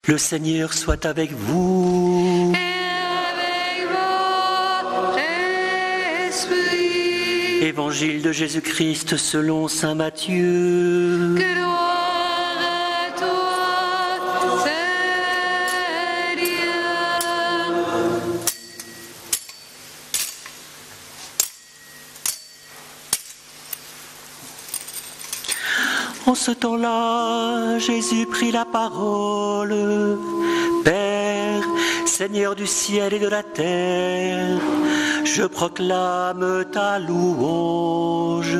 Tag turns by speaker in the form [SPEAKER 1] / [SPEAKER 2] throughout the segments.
[SPEAKER 1] Le Seigneur soit avec vous.
[SPEAKER 2] Et avec votre esprit.
[SPEAKER 1] Évangile de Jésus-Christ selon saint Matthieu.
[SPEAKER 2] Gloire à toi, Seigneur.
[SPEAKER 1] En ce temps-là, Jésus prit la parole. Père, Seigneur du ciel et de la terre, je proclame ta louange.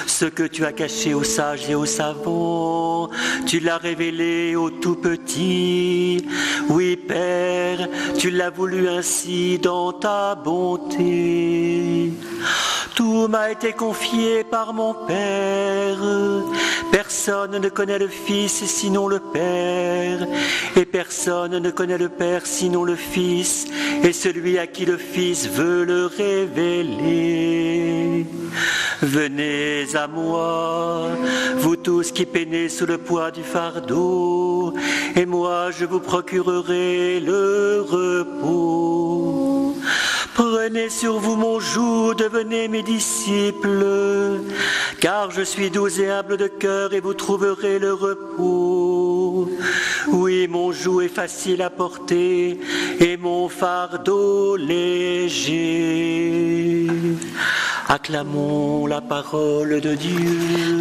[SPEAKER 1] Ce que tu as caché aux sages et aux savants, tu l'as révélé aux tout petits. Oui, Père, tu l'as voulu ainsi dans ta bonté. Tout m'a été confié par mon Père. Personne ne connaît le Fils sinon le Père, et personne ne connaît le Père sinon le Fils, et celui à qui le Fils veut le révéler. Venez à moi, vous tous qui peinez sous le poids du fardeau, et moi je vous procurerai le repos. Prenez sur vous mon joug, devenez mes disciples, car je suis doux et humble de cœur et vous trouverez le repos. Oui, mon joug est facile à porter et mon fardeau léger. Acclamons la parole de Dieu.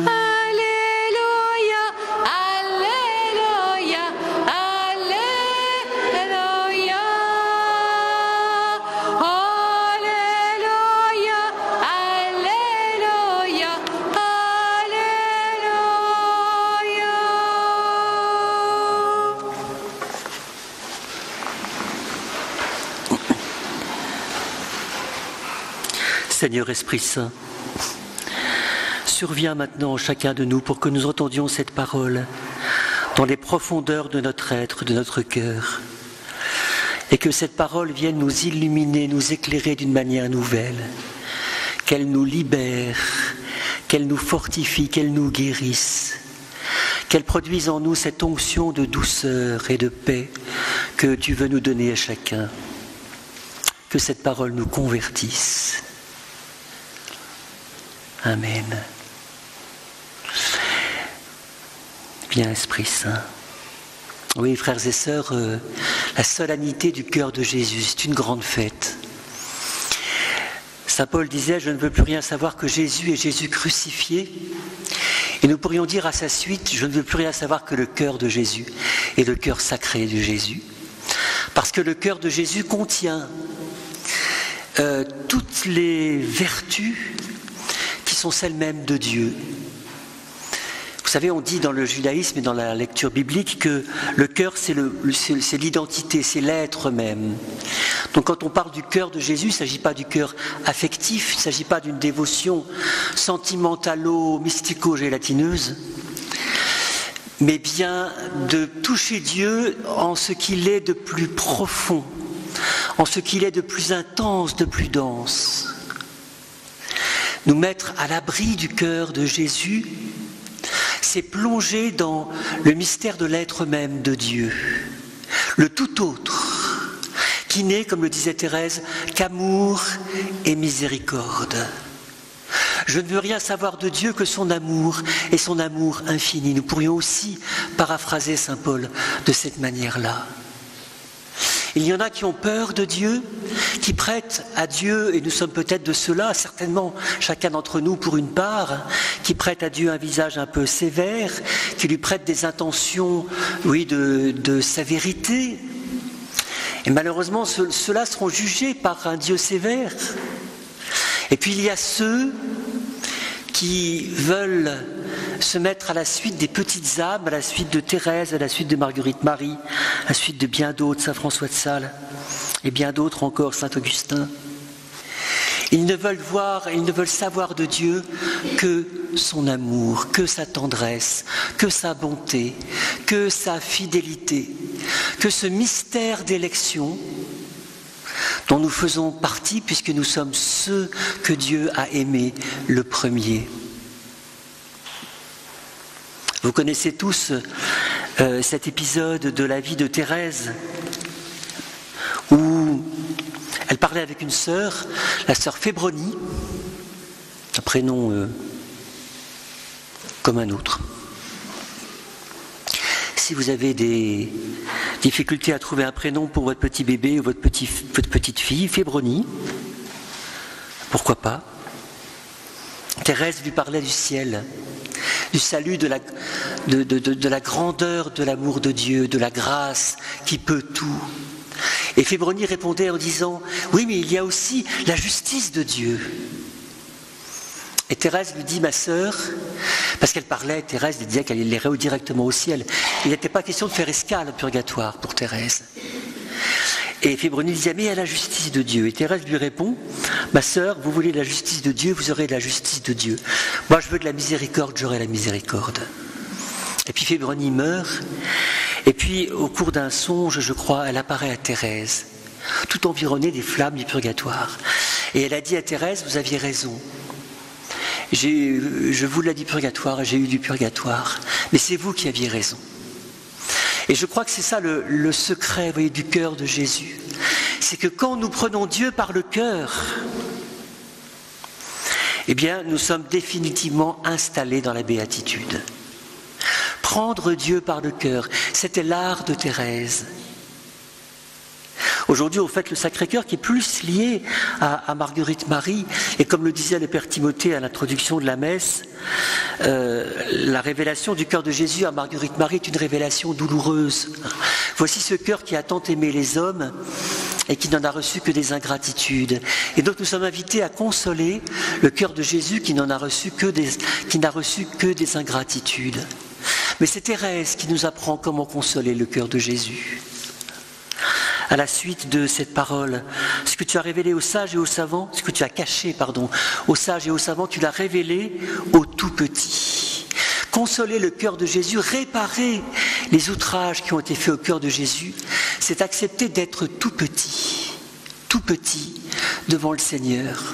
[SPEAKER 2] Alléluia, Alléluia, Alléluia. Alléluia, Alléluia, Alléluia.
[SPEAKER 1] Seigneur Esprit Saint, surviens maintenant chacun de nous pour que nous entendions cette parole dans les profondeurs de notre être, de notre cœur, et que cette parole vienne nous illuminer, nous éclairer d'une manière nouvelle, qu'elle nous libère, qu'elle nous fortifie, qu'elle nous guérisse, qu'elle produise en nous cette onction de douceur et de paix que tu veux nous donner à chacun, que cette parole nous convertisse. Amen. Bien, Esprit Saint. Oui, frères et sœurs, la solennité du cœur de Jésus, c'est une grande fête. Saint Paul disait, je ne veux plus rien savoir que Jésus et Jésus crucifié. Et nous pourrions dire à sa suite, je ne veux plus rien savoir que le cœur de Jésus et le cœur sacré de Jésus. Parce que le cœur de Jésus contient toutes les vertus qui sont celles mêmes de Dieu. Vous savez, on dit dans le judaïsme et dans la lecture biblique que le cœur, c'est l'identité, c'est l'être même. Donc quand on parle du cœur de Jésus, il ne s'agit pas du cœur affectif, il ne s'agit pas d'une dévotion sentimentalo-mystico-gélatineuse, mais bien de toucher Dieu en ce qu'il est de plus profond, en ce qu'il est de plus intense, de plus dense. Nous mettre à l'abri du cœur de Jésus, c'est plonger dans le mystère de l'être même de Dieu, le tout autre, qui n'est, comme le disait Thérèse, qu'amour et miséricorde. Je ne veux rien savoir de Dieu que son amour et son amour infini. Nous pourrions aussi paraphraser saint Paul de cette manière-là. Il y en a qui ont peur de Dieu, qui prêtent à Dieu, et nous sommes peut-être de ceux-là, certainement chacun d'entre nous pour une part, qui prêtent à Dieu un visage un peu sévère, qui lui prêtent des intentions, oui, de sévérité. Et malheureusement, ceux-là seront jugés par un Dieu sévère. Et puis il y a ceux qui veulent se mettre à la suite des petites âmes, à la suite de Thérèse, à la suite de Marguerite Marie, à la suite de bien d'autres, Saint François de Sales, et bien d'autres encore, Saint Augustin. Ils ne veulent voir, ils ne veulent savoir de Dieu que son amour, que sa tendresse, que sa bonté, que sa fidélité, que ce mystère d'élection dont nous faisons partie puisque nous sommes ceux que Dieu a aimés le premier. Vous connaissez tous cet épisode de la vie de Thérèse, où elle parlait avec une sœur, la sœur Fébronie, un prénom comme un autre. Si vous avez des difficultés à trouver un prénom pour votre petit bébé ou votre petite fille, Fébronie, pourquoi pas. Thérèse lui parlait du ciel, du salut, de la grandeur de l'amour de Dieu, de la grâce qui peut tout. Et Fébronie répondait en disant « Oui, mais il y a aussi la justice de Dieu ». Et Thérèse lui dit « Ma sœur », parce qu'elle parlait, Thérèse disait qu'elle irait directement au ciel. Il n'était pas question de faire escale au purgatoire pour Thérèse. Et Fébronie disait « Mais il y a la justice de Dieu ». Et Thérèse lui répond « Ma sœur, vous voulez la justice de Dieu, vous aurez la justice de Dieu. Moi, je veux de la miséricorde, j'aurai la miséricorde. » Et puis Fébronie meurt. Et puis, au cours d'un songe, je crois, elle apparaît à Thérèse, tout environnée des flammes du purgatoire. Et elle a dit à Thérèse, vous aviez raison. Je vous l'ai dit purgatoire, j'ai eu du purgatoire. Mais c'est vous qui aviez raison. Et je crois que c'est ça le secret, vous voyez, du cœur de Jésus. C'est que quand nous prenons Dieu par le cœur, eh bien, nous sommes définitivement installés dans la béatitude. Prendre Dieu par le cœur, c'était l'art de Thérèse. Aujourd'hui, on fête le Sacré-Cœur qui est plus lié à Marguerite Marie. Et comme le disait le Père Timothée à l'introduction de la messe, la révélation du cœur de Jésus à Marguerite Marie est une révélation douloureuse. Voici ce cœur qui a tant aimé les hommes et qui n'en a reçu que des ingratitudes. Et donc nous sommes invités à consoler le cœur de Jésus qui n'a reçu que des ingratitudes. Mais c'est Thérèse qui nous apprend comment consoler le cœur de Jésus. À la suite de cette parole, ce que tu as révélé aux sages et aux savants, ce que tu as caché, aux sages et aux savants, tu l'as révélé aux tout petits. Consoler le cœur de Jésus, réparer les outrages qui ont été faits au cœur de Jésus, c'est accepter d'être tout petit devant le Seigneur.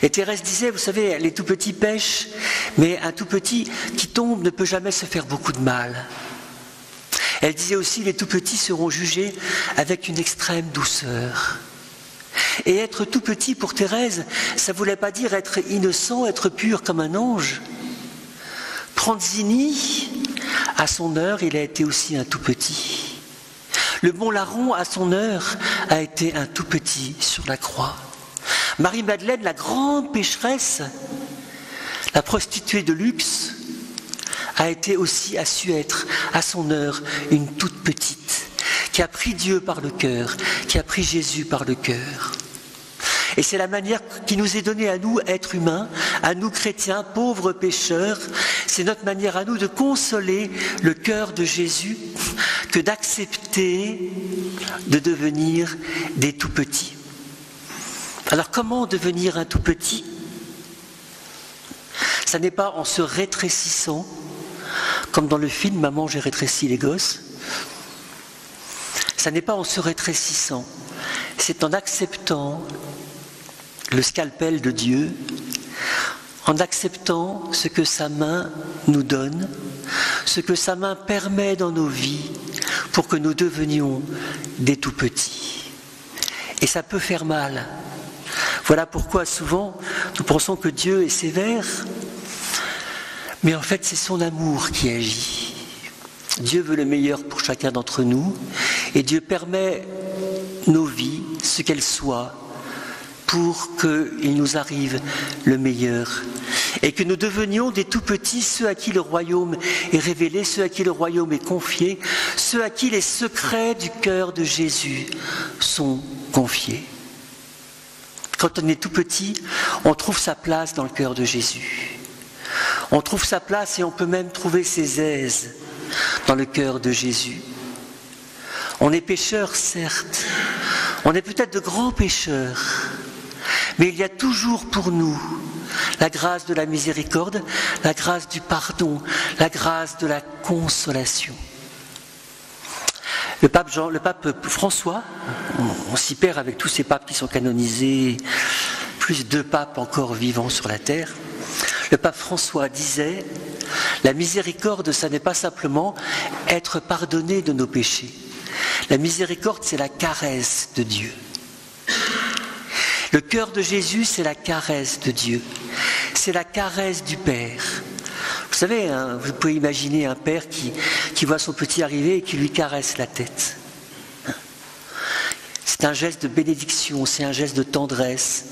[SPEAKER 1] Et Thérèse disait, vous savez, les tout petits pêchent, mais un tout petit qui tombe ne peut jamais se faire beaucoup de mal. Elle disait aussi, les tout petits seront jugés avec une extrême douceur. Et être tout petit pour Thérèse, ça ne voulait pas dire être innocent, être pur comme un ange. Pranzini, à son heure, il a été aussi un tout petit. Le bon larron, à son heure, a été un tout petit sur la croix. Marie-Madeleine, la grande pécheresse, la prostituée de luxe, a su être à son heure une toute petite, qui a pris Dieu par le cœur, qui a pris Jésus par le cœur. Et c'est la manière qui nous est donnée à nous, êtres humains, à nous chrétiens, pauvres pécheurs, c'est notre manière à nous de consoler le cœur de Jésus que d'accepter de devenir des tout petits. Alors comment devenir un tout petit ? Ça n'est pas en se rétrécissant, comme dans le film « Maman, j'ai rétréci les gosses ». Ça n'est pas en se rétrécissant, c'est en acceptant le scalpel de Dieu, en acceptant ce que sa main nous donne, ce que sa main permet dans nos vies pour que nous devenions des tout petits. Et ça peut faire mal. Voilà pourquoi souvent nous pensons que Dieu est sévère, mais en fait c'est son amour qui agit. Dieu veut le meilleur pour chacun d'entre nous et Dieu permet nos vies, ce qu'elles soient, pour qu'il nous arrive le meilleur et que nous devenions des tout petits, ceux à qui le royaume est révélé, ceux à qui le royaume est confié, ceux à qui les secrets du cœur de Jésus sont confiés. Quand on est tout petit, on trouve sa place dans le cœur de Jésus. On trouve sa place et on peut même trouver ses aises dans le cœur de Jésus. On est pécheurs, certes. On est peut-être de grands pécheurs. Mais il y a toujours pour nous la grâce de la miséricorde, la grâce du pardon, la grâce de la consolation. Le pape François, on s'y perd avec tous ces papes qui sont canonisés, plus 2 papes encore vivants sur la terre. Le pape François disait La miséricorde, ça n'est pas simplement être pardonné de nos péchés. La miséricorde, c'est la caresse de Dieu. Le cœur de Jésus, c'est la caresse de Dieu. C'est la caresse du Père. Vous savez, hein, vous pouvez imaginer un père qui voit son petit arriver et qui lui caresse la tête. C'est un geste de bénédiction, c'est un geste de tendresse,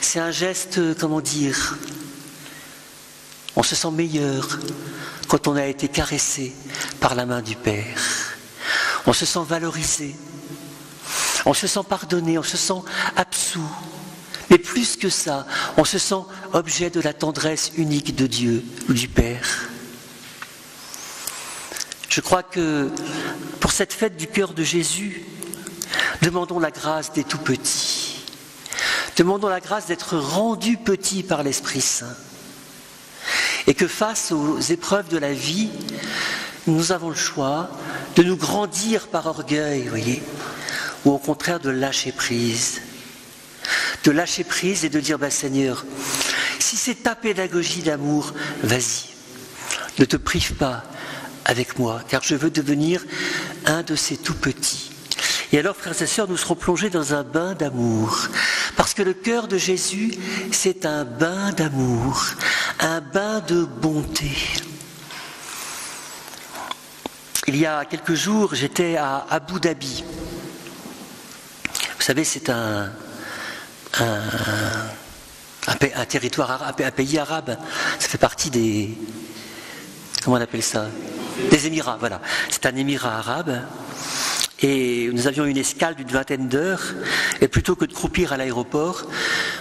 [SPEAKER 1] c'est un geste, comment dire, on se sent meilleur quand on a été caressé par la main du Père. On se sent valorisé, on se sent pardonné, on se sent absous. Mais plus que ça, on se sent objet de la tendresse unique de Dieu ou du Père. Je crois que pour cette fête du cœur de Jésus, demandons la grâce des tout petits. Demandons la grâce d'être rendus petits par l'Esprit Saint. Et que face aux épreuves de la vie, nous avons le choix de nous grandir par orgueil, vous voyez, ou au contraire de lâcher prise. De lâcher prise et de dire, Seigneur, si c'est ta pédagogie d'amour, vas-y, ne te prive pas avec moi, car je veux devenir un de ces tout petits. Et alors, frères et sœurs, nous serons plongés dans un bain d'amour, parce que le cœur de Jésus, c'est un bain d'amour, un bain de bonté. Il y a quelques jours, j'étais à Abu Dhabi. Vous savez, c'est un territoire arabe, un pays arabe. Ça fait partie des... Comment on appelle ça ? Des Émirats, voilà. C'est un émirat arabe. Et nous avions une escale d'une 20aine d'heures. Et plutôt que de croupir à l'aéroport,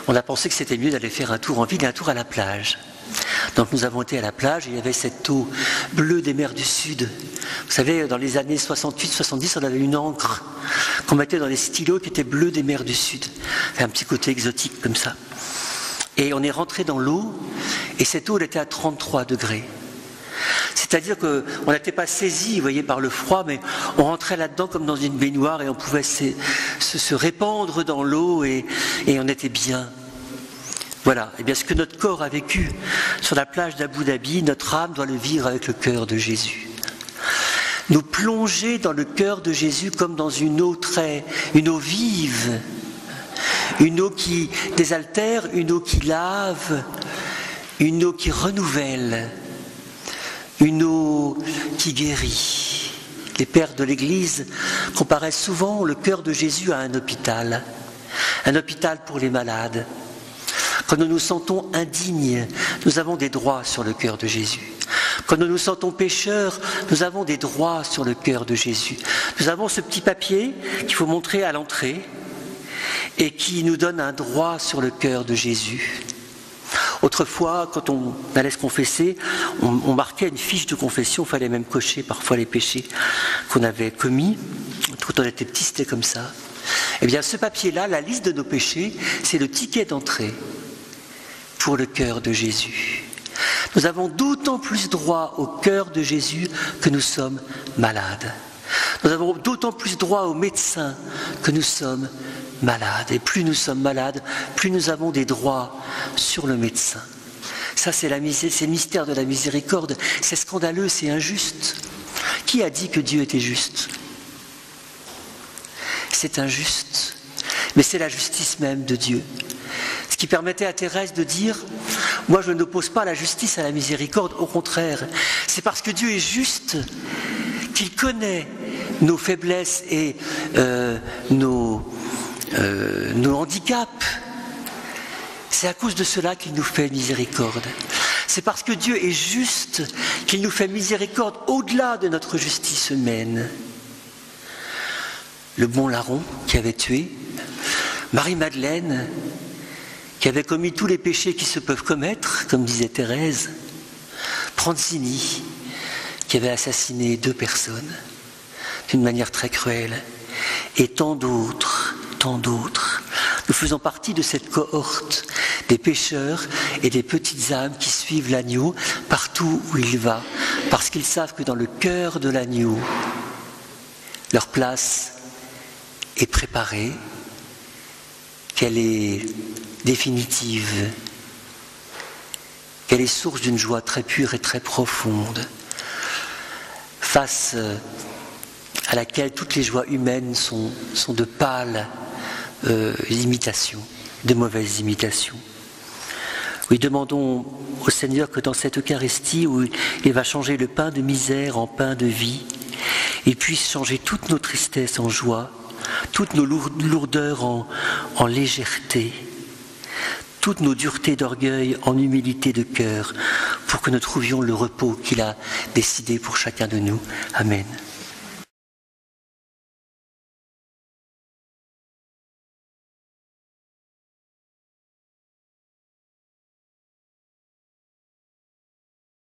[SPEAKER 1] on a pensé que c'était mieux d'aller faire un tour en ville et un tour à la plage. Donc nous avons été à la plage et il y avait cette eau bleue des mers du Sud. Vous savez, dans les années 68-70, on avait une encre qu'on mettait dans les stylos qui était bleue des mers du Sud. C'est un petit côté exotique comme ça. Et on est rentré dans l'eau et cette eau elle était à 33 degrés. C'est-à-dire qu'on n'était pas saisi, vous voyez, par le froid, mais on rentrait là-dedans comme dans une baignoire et on pouvait se répandre dans l'eau et on était bien. Voilà, et bien ce que notre corps a vécu sur la plage d'Abu Dhabi, notre âme doit le vivre avec le cœur de Jésus. Nous plonger dans le cœur de Jésus comme dans une eau vive, une eau qui désaltère, une eau qui lave, une eau qui renouvelle, une eau qui guérit. Les pères de l'Église comparaient souvent le cœur de Jésus à un hôpital pour les malades. Quand nous nous sentons indignes, nous avons des droits sur le cœur de Jésus. Quand nous nous sentons pécheurs, nous avons des droits sur le cœur de Jésus. Nous avons ce petit papier qu'il faut montrer à l'entrée et qui nous donne un droit sur le cœur de Jésus. Autrefois, quand on allait se confesser, on marquait une fiche de confession, il fallait même cocher parfois les péchés qu'on avait commis. Quand on était petit, c'était comme ça. Eh bien, ce papier-là, la liste de nos péchés, c'est le ticket d'entrée pour le cœur de Jésus. Nous avons d'autant plus droit au cœur de Jésus que nous sommes malades. Nous avons d'autant plus droit au médecin que nous sommes malades. Et plus nous sommes malades, plus nous avons des droits sur le médecin. Ça, c'est le mystère de la miséricorde. C'est scandaleux, c'est injuste. Qui a dit que Dieu était juste ? C'est injuste, mais c'est la justice même de Dieu. Ce qui permettait à Thérèse de dire « Moi, je n'oppose pas la justice à la miséricorde, au contraire. C'est parce que Dieu est juste qu'il connaît nos faiblesses et nos handicaps. C'est à cause de cela qu'il nous fait miséricorde. C'est parce que Dieu est juste qu'il nous fait miséricorde au-delà de notre justice humaine. » Le bon larron qui avait tué, Marie-Madeleine qui avait commis tous les péchés qui se peuvent commettre, comme disait Thérèse, Pranzini qui avait assassiné 2 personnes d'une manière très cruelle, et tant d'autres. Nous faisons partie de cette cohorte des pécheurs et des petites âmes qui suivent l'agneau partout où il va, parce qu'ils savent que dans le cœur de l'agneau, leur place est préparée, qu'elle est définitive. qu'elle est source d'une joie très pure et très profonde, face à laquelle toutes les joies humaines sont de pâles imitations, de mauvaises imitations. Oui, demandons au Seigneur que dans cette Eucharistie où il va changer le pain de misère en pain de vie, il puisse changer toutes nos tristesses en joie, toutes nos lourdeurs en légèreté, toutes nos duretés d'orgueil en humilité de cœur, pour que nous trouvions le repos qu'il a décidé pour chacun de nous. Amen.